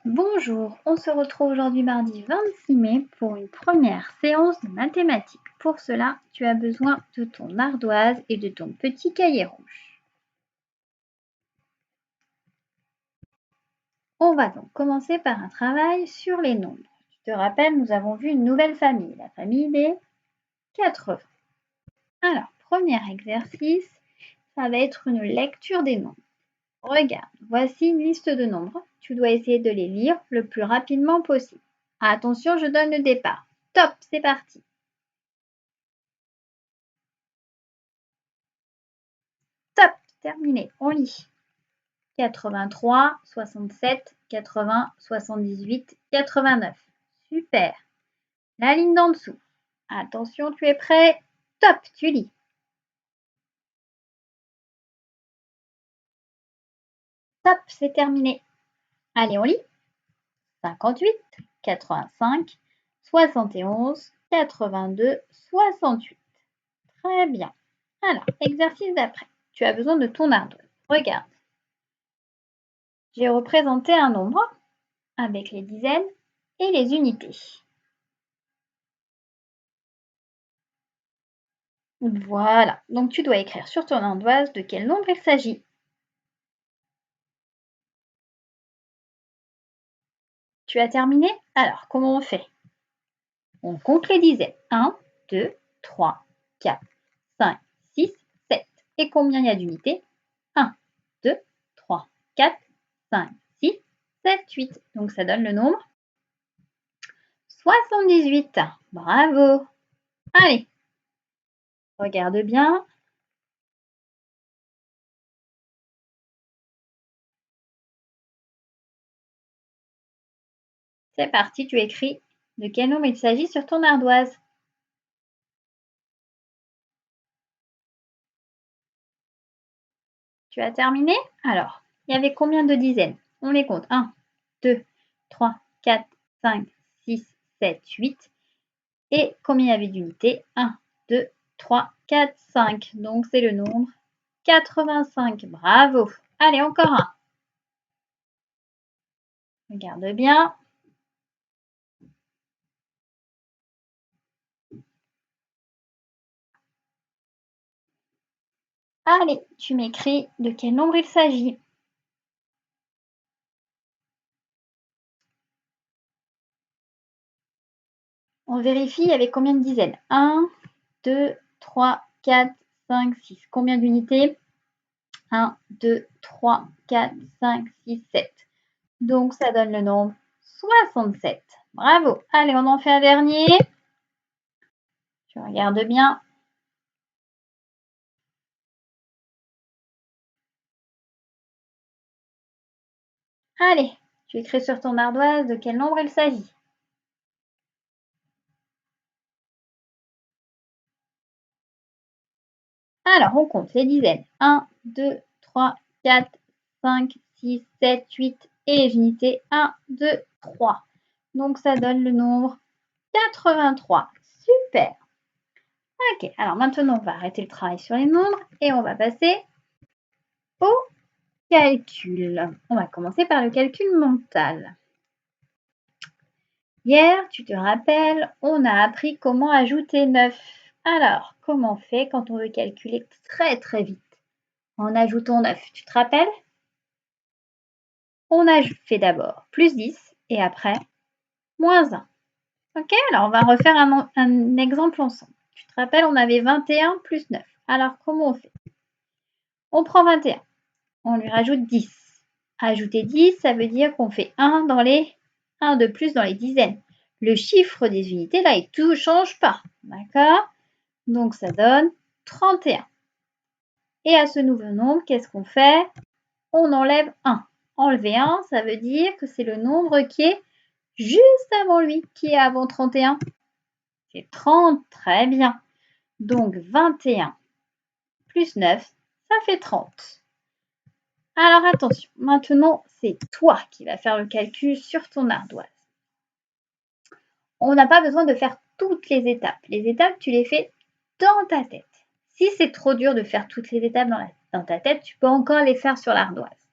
Bonjour, on se retrouve aujourd'hui mardi 26 mai pour une première séance de mathématiques. Pour cela, tu as besoin de ton ardoise et de ton petit cahier rouge. On va donc commencer par un travail sur les nombres. Tu te rappelles, nous avons vu une nouvelle famille, la famille des 80. Alors, premier exercice, ça va être une lecture des nombres. Regarde, voici une liste de nombres. Tu dois essayer de les lire le plus rapidement possible. Attention, je donne le départ. Top, c'est parti. Top, terminé, on lit. 83, 67, 80, 78, 89. Super. La ligne d'en dessous. Attention, tu es prêt? Top, tu lis. Top, c'est terminé. Allez, on lit. 58, 85, 71, 82, 68. Très bien. Alors, exercice d'après. Tu as besoin de ton ardoise. Regarde. J'ai représenté un nombre avec les dizaines et les unités. Voilà, donc tu dois écrire sur ton ardoise de quel nombre il s'agit. Tu as terminé? Alors, comment on fait? On compte les dizaines. 1, 2, 3, 4, 5, 6, 7. Et combien il y a d'unités? 1, 2, 3, 4, 5, 6, 7, 8. Donc ça donne le nombre 78. Bravo! Allez, regarde bien. C'est parti, tu écris de quel nombre il s'agit sur ton ardoise. Tu as terminé? Alors, il y avait combien de dizaines? On les compte. 1, 2, 3, 4, 5, 6, 7, 8. Et combien il y avait d'unités? 1, 2, 3, 4, 5. Donc, c'est le nombre 85. Bravo. Allez, encore un. Regarde bien. Allez, tu m'écris de quel nombre il s'agit. On vérifie avec combien de dizaines? 1, 2, 3, 4, 5, 6. Combien d'unités? 1, 2, 3, 4, 5, 6, 7. Donc, ça donne le nombre 67. Bravo. Allez, on en fait un dernier. Tu regardes bien. Allez, tu écris sur ton ardoise de quel nombre il s'agit. Alors, on compte les dizaines. 1, 2, 3, 4, 5, 6, 7, 8 et les unités 1, 2, 3. Donc, ça donne le nombre 83. Super. Ok, alors maintenant, on va arrêter le travail sur les nombres et on va passer au calcul. On va commencer par le calcul mental. Hier, tu te rappelles, on a appris comment ajouter 9. Alors, comment on fait quand on veut calculer très très vite en ajoutant 9? Tu te rappelles? On a fait d'abord plus 10 et après moins 1. Ok, alors on va refaire un exemple ensemble. Tu te rappelles, on avait 21 plus 9. Alors, comment on fait? On prend 21, on lui rajoute 10. Ajouter 10, ça veut dire qu'on fait 1 de plus dans les dizaines. Le chiffre des unités, là, il ne change pas. D'accord? Donc, ça donne 31. Et à ce nouveau nombre, qu'est-ce qu'on fait? On enlève 1. Enlever 1, ça veut dire que c'est le nombre qui est juste avant lui. Qui est avant 31? C'est 30. Très bien. Donc, 21 plus 9, ça fait 30. Alors, attention. Maintenant, c'est toi qui vas faire le calcul sur ton ardoise. On n'a pas besoin de faire toutes les étapes. Les étapes, tu les fais dans ta tête. Si c'est trop dur de faire toutes les étapes dans ta tête, tu peux encore les faire sur l'ardoise.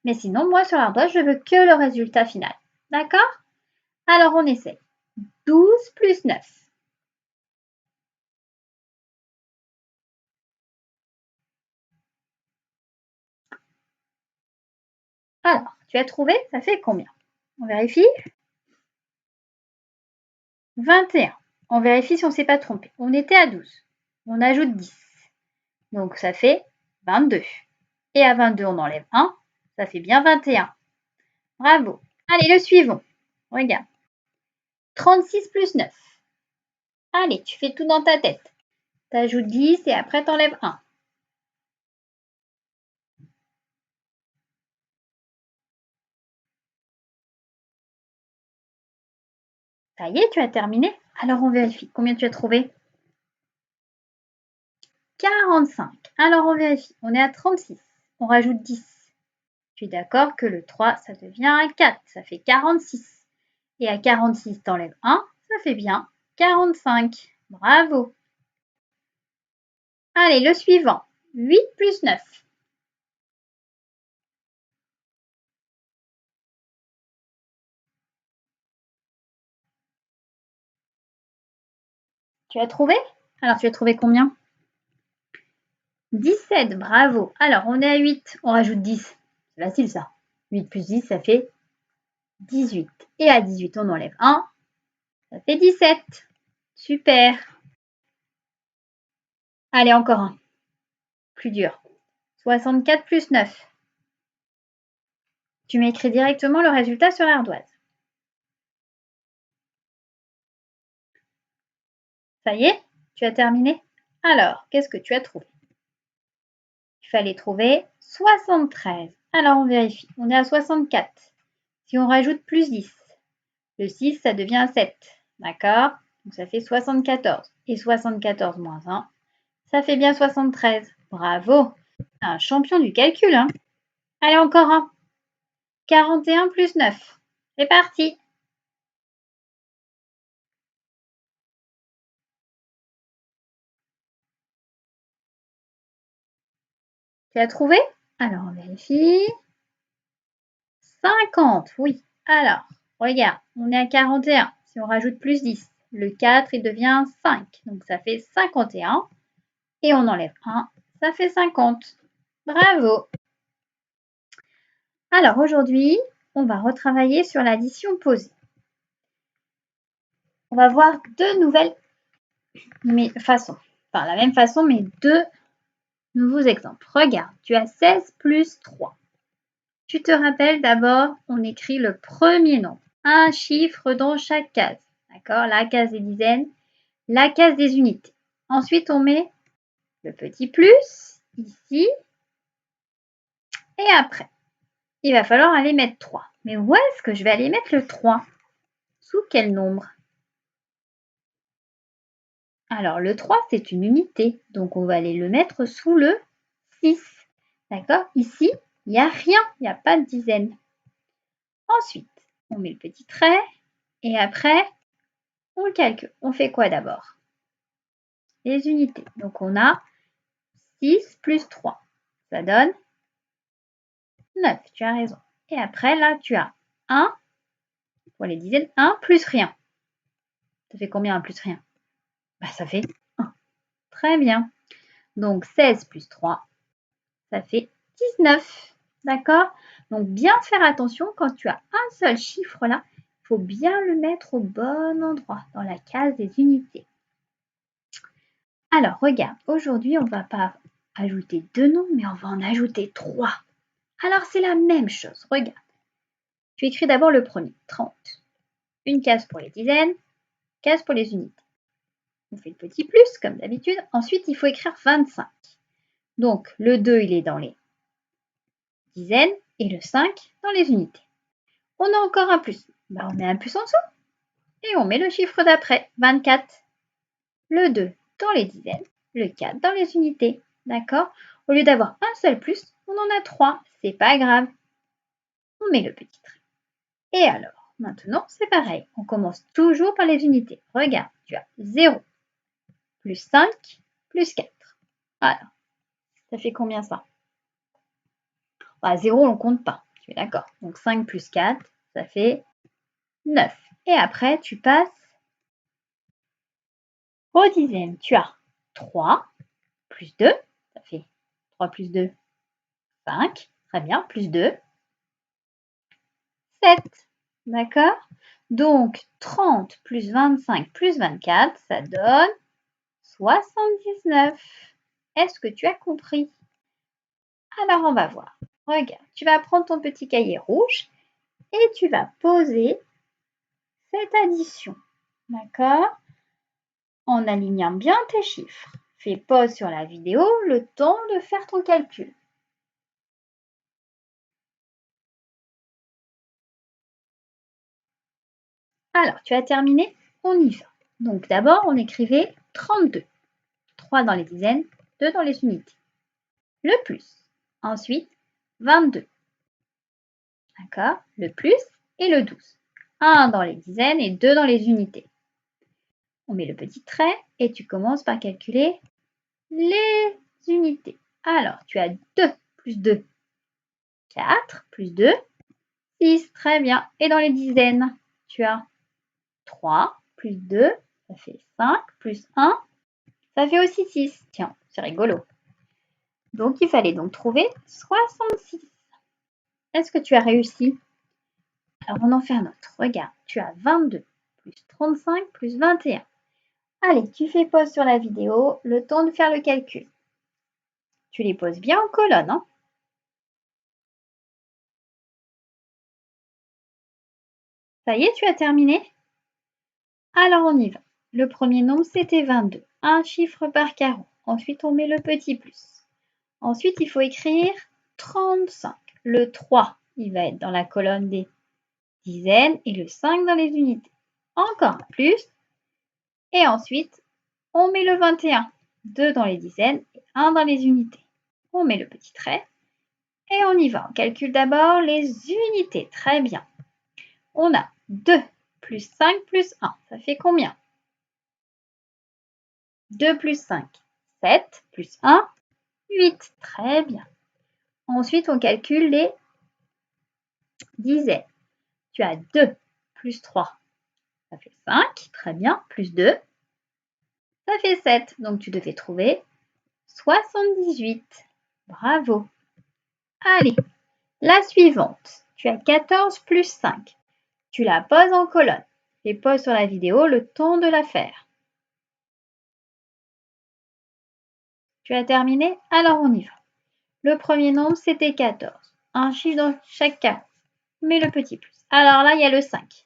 Mais sinon, moi, sur l'ardoise, je veux que le résultat final. D'accord? Alors, on essaie. 12 plus 9. Alors, tu as trouvé? Ça fait combien? On vérifie? 21. On vérifie si on ne s'est pas trompé. On était à 12. On ajoute 10. Donc, ça fait 22. Et à 22, on enlève 1. Ça fait bien 21. Bravo. Allez, le suivant. Regarde. 36 plus 9. Allez, tu fais tout dans ta tête. Tu ajoutes 10 et après, tu enlèves 1. Ça y est, tu as terminé? Alors, on vérifie. Combien tu as trouvé? 45. Alors, on vérifie. On est à 36. On rajoute 10. Tu es d'accord que le 3, ça devient un 4. Ça fait 46. Et à 46, tu enlèves 1. Ça fait bien 45. Bravo. Allez, le suivant. 8 plus 9. Tu as trouvé? Alors, tu as trouvé combien? 17, bravo. Alors, on est à 8, on rajoute 10. C'est facile ça. 8 plus 10, ça fait 18. Et à 18, on enlève 1. Ça fait 17. Super. Allez, encore un. Plus dur. 64 plus 9. Tu m'écris directement le résultat sur l'ardoise. Ça y est, tu as terminé? Alors, qu'est-ce que tu as trouvé? Il fallait trouver 73. Alors, on vérifie. On est à 64. Si on rajoute plus 10, le 6, ça devient 7. D'accord? Donc, ça fait 74. Et 74 moins 1, ça fait bien 73. Bravo! Un champion du calcul, hein? Allez, encore un. 41 plus 9. C'est parti! Tu as trouvé? Alors, on vérifie. 50, oui. Alors, regarde, on est à 41. Si on rajoute plus 10, le 4, il devient 5. Donc, ça fait 51. Et on enlève 1, ça fait 50. Bravo! Alors, aujourd'hui, on va retravailler sur l'addition posée. On va voir deux nouvelles façons. Enfin, la même façon, mais deux nouveaux exemples. Regarde, tu as 16 plus 3. Tu te rappelles d'abord, on écrit le premier nombre. Un chiffre dans chaque case. D'accord? La case des dizaines, la case des unités. Ensuite, on met le petit plus ici. Et après, il va falloir aller mettre 3. Mais où est-ce que je vais aller mettre le 3? Sous quel nombre? Alors, le 3, c'est une unité. Donc, on va aller le mettre sous le 6. D'accord? Ici, il n'y a rien. Il n'y a pas de dizaine. Ensuite, on met le petit trait. Et après, on calcule. On fait quoi d'abord? Les unités. Donc, on a 6 plus 3. Ça donne 9. Tu as raison. Et après, là, tu as 1. Pour les dizaines, 1 plus rien. Ça fait combien 1 plus rien? Ça fait 1. Très bien. Donc, 16 plus 3, ça fait 19. D'accord? Donc, bien faire attention quand tu as un seul chiffre là, il faut bien le mettre au bon endroit, dans la case des unités. Alors, regarde, aujourd'hui, on ne va pas ajouter 2 nombres, mais on va en ajouter 3. Alors, c'est la même chose. Regarde. Tu écris d'abord le premier, 30. Une case pour les dizaines, case pour les unités. On fait le petit plus, comme d'habitude. Ensuite, il faut écrire 25. Donc, le 2, il est dans les dizaines et le 5 dans les unités. On a encore un plus. On met un plus en dessous et on met le chiffre d'après, 24. Le 2 dans les dizaines, le 4 dans les unités. D'accord? Au lieu d'avoir un seul plus, on en a 3. C'est pas grave. On met le petit trait. Et alors, maintenant, c'est pareil. On commence toujours par les unités. Regarde, tu as 0 plus 5 plus 4. Voilà. Ça fait combien ça? 0, on ne compte pas. Tu es d'accord? Donc 5 plus 4, ça fait 9. Et après, tu passes aux dizaines. Tu as 3 plus 2, ça fait 3 plus 2, 5. Très bien, plus 2, 7. D'accord? Donc, 30 plus 25 plus 24, ça donne 79. Est-ce que tu as compris? Alors, on va voir. Regarde, tu vas prendre ton petit cahier rouge et tu vas poser cette addition. D'accord? En alignant bien tes chiffres. Fais pause sur la vidéo le temps de faire ton calcul. Alors, tu as terminé? On y va. Donc, d'abord, on écrivait 32. 3 dans les dizaines, 2 dans les unités. Le plus. Ensuite, 22. D'accord? Le plus et le 12. 1 dans les dizaines et 2 dans les unités. On met le petit trait et tu commences par calculer les unités. Alors, tu as 2 plus 2, 4 plus 2, 6. Très bien. Et dans les dizaines, tu as 3 plus 2, ça fait 5, plus 1, ça fait aussi 6. Tiens, c'est rigolo. Donc, il fallait donc trouver 66. Est-ce que tu as réussi? Alors, on en fait un autre. Regarde, tu as 22 plus 35 plus 21. Allez, tu fais pause sur la vidéo, le temps de faire le calcul. Tu les poses bien en colonne, hein? Ça y est, tu as terminé? Alors, on y va. Le premier nombre, c'était 22. Un chiffre par carreau. Ensuite, on met le petit plus. Ensuite, il faut écrire 35. Le 3, il va être dans la colonne des dizaines et le 5 dans les unités. Encore un plus. Et ensuite, on met le 21. 2 dans les dizaines et 1 dans les unités. On met le petit trait et on y va. On calcule d'abord les unités. Très bien. On a 2 plus 5 plus 1. Ça fait combien? 2 plus 5, 7 plus 1, 8. Très bien. Ensuite, on calcule les dizaines. Tu as 2 plus 3, ça fait 5. Très bien. Plus 2, ça fait 7. Donc, tu devais trouver 78. Bravo. Allez, la suivante. Tu as 14 plus 5. Tu la poses en colonne. Fais pause sur la vidéo le temps de la faire. Tu as terminé? Alors, on y va. Le premier nombre, c'était 14. Un chiffre dans chaque carreau. Mets le petit plus. Alors là, il y a le 5.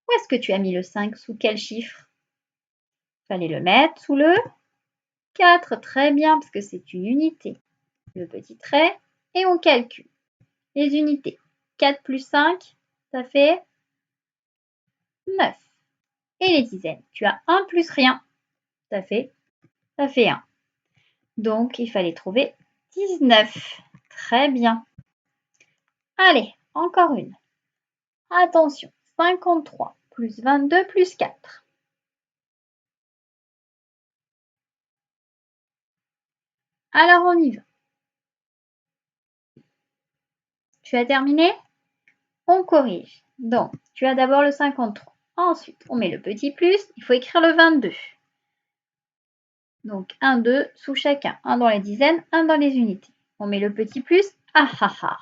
Où est-ce que tu as mis le 5? Sous quel chiffre? Il fallait le mettre sous le 4. Très bien, parce que c'est une unité. Le petit trait, et on calcule. Les unités. 4 plus 5, ça fait 9. Et les dizaines. Tu as 1 plus rien. Ça fait 1. Donc, il fallait trouver 19. Très bien. Allez, encore une. Attention, 53 plus 22 plus 4. Alors, on y va. Tu as terminé? On corrige. Donc, tu as d'abord le 53. Ensuite, on met le petit plus. Il faut écrire le 22. Donc, 1, 2 sous chacun. 1 dans les dizaines, 1 dans les unités. On met le petit plus. Ah ah ah.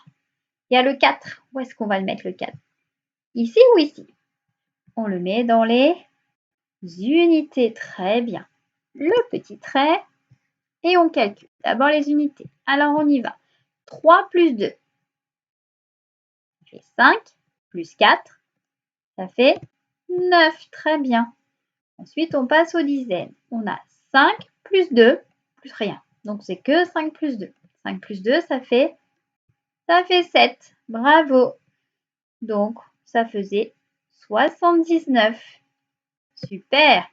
Il y a le 4. Où est-ce qu'on va le mettre le 4? Ici ou ici? On le met dans les unités. Très bien. Le petit trait. Et on calcule. D'abord les unités. Alors, on y va. 3 plus 2. Ça fait 5. Plus 4. Ça fait 9. Très bien. Ensuite, on passe aux dizaines. On a 5 plus 2 plus rien. Donc, c'est que 5 plus 2. 5 plus 2, ça fait 7. Bravo. Donc, ça faisait 79. Super.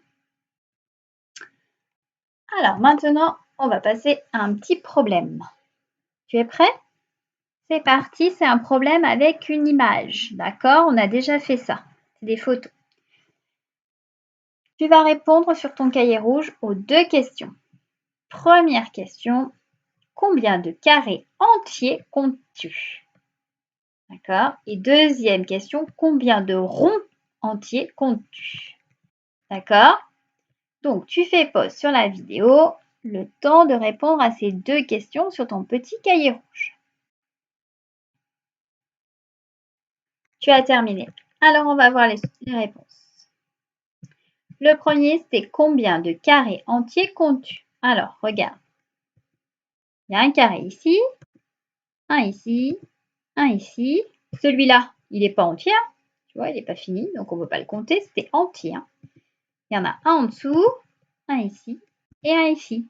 Alors, maintenant, on va passer à un petit problème. Tu es prêt? C'est parti, c'est un problème avec une image. D'accord? On a déjà fait ça. C'est des photos. Tu vas répondre sur ton cahier rouge aux 2 questions. Première question, combien de carrés entiers comptes-tu? D'accord? Et deuxième question, combien de ronds entiers comptes-tu? D'accord? Donc, tu fais pause sur la vidéo, le temps de répondre à ces 2 questions sur ton petit cahier rouge. Tu as terminé. Alors, on va voir les réponses. Le premier, c'était combien de carrés entiers comptes-tu? Alors, regarde. Il y a un carré ici, un ici, un ici. Celui-là, il n'est pas entier. Hein. Tu vois, il n'est pas fini, donc on ne peut pas le compter. C'était entier. Hein. Il y en a un en dessous, un ici et un ici.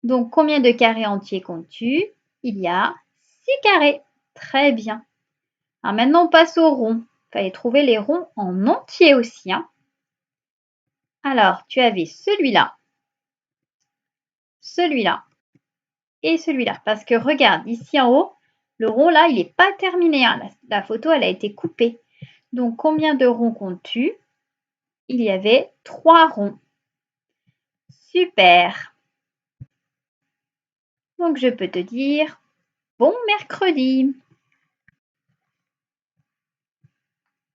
Donc, combien de carrés entiers comptes-tu? Il y a 6 carrés. Très bien. Alors maintenant, on passe aux ronds. Il fallait trouver les ronds en entier aussi. Hein. Alors, tu avais celui-là et celui-là. Parce que regarde, ici en haut, le rond là, il n'est pas terminé. Hein. La photo, elle a été coupée. Donc, combien de ronds comptes-tu? Il y avait 3 ronds. Super. Donc, je peux te dire bon mercredi.